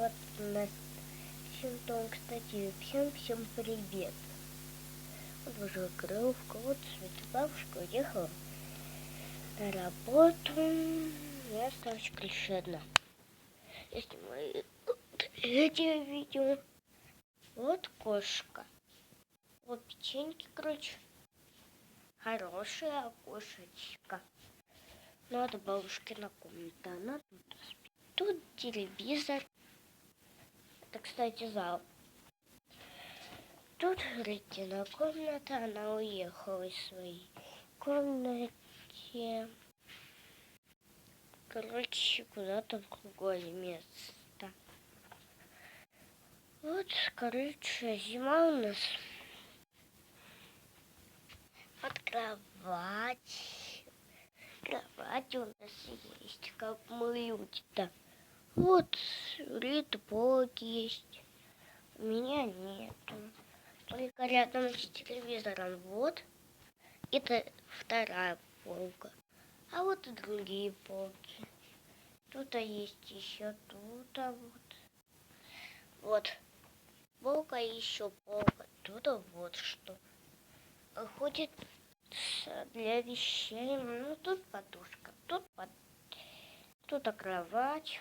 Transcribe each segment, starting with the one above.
Вот у нас симптом, кстати, всем привет. Вот уже Крыловка, вот бабушка уехала на работу. Я осталась лишь одна. Я снимаю эти видео. Вот кошка. Вот печеньки, короче. Хорошая кошечка. Ну, это бабушкина комната. Она тут спит. Тут телевизор. Это, кстати, зал. Тут Ритина комната. Она уехала из своей комнаты. Короче, куда-то в другое место. Вот, короче, зима у нас. Вот кровать. Кровать у нас есть, как мы люди-то. Вот Рита полок есть. У меня нету. Только рядом с телевизором. Вот. Это вторая полка. А вот и другие полки. Тут есть еще тут, а вот. Вот. Полка и еще полка. Тут вот что. Ходит для вещей. Ну, тут подушка. Тут кровать.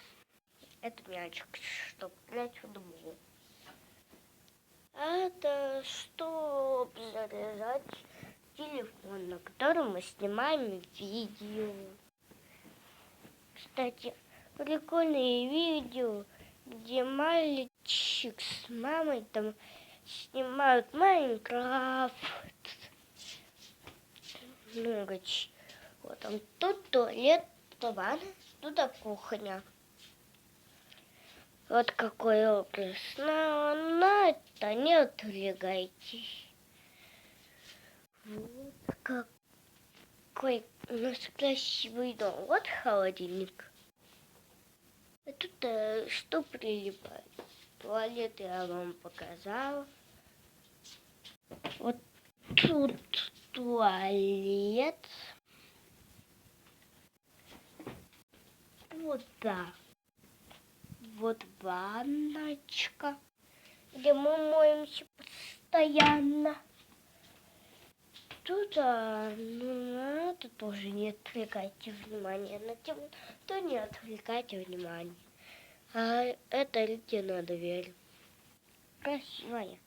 Это мячик, чтобы играть в футбол. Это чтобы заряжать телефон, на котором мы снимаем видео. Кстати, прикольные видео, где мальчик с мамой там снимают Майнкрафт. Много чего там. Тут туалет, тут ванна, тут кухня. Вот какой образ. Но на это не отвлекайтесь. Вот какой у нас красивый дом. Вот холодильник. А тут что прилипает? Туалет я вам показала. Вот тут туалет. Вот так. Вот ванночка, где мы моемся постоянно. Тут, на это тоже не отвлекайте внимание. На темноту не отвлекайте внимание. А это Ритина дверь. Красивая.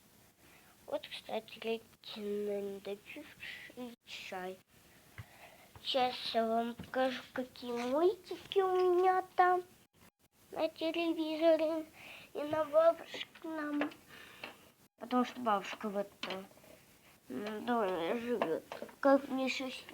Вот, кстати, Ритина допивший чай. Сейчас я вам покажу, какие мультики у меня там на телевизоре и на бабушкином. Потому что бабушка в этом доме живет. Как мне сейчас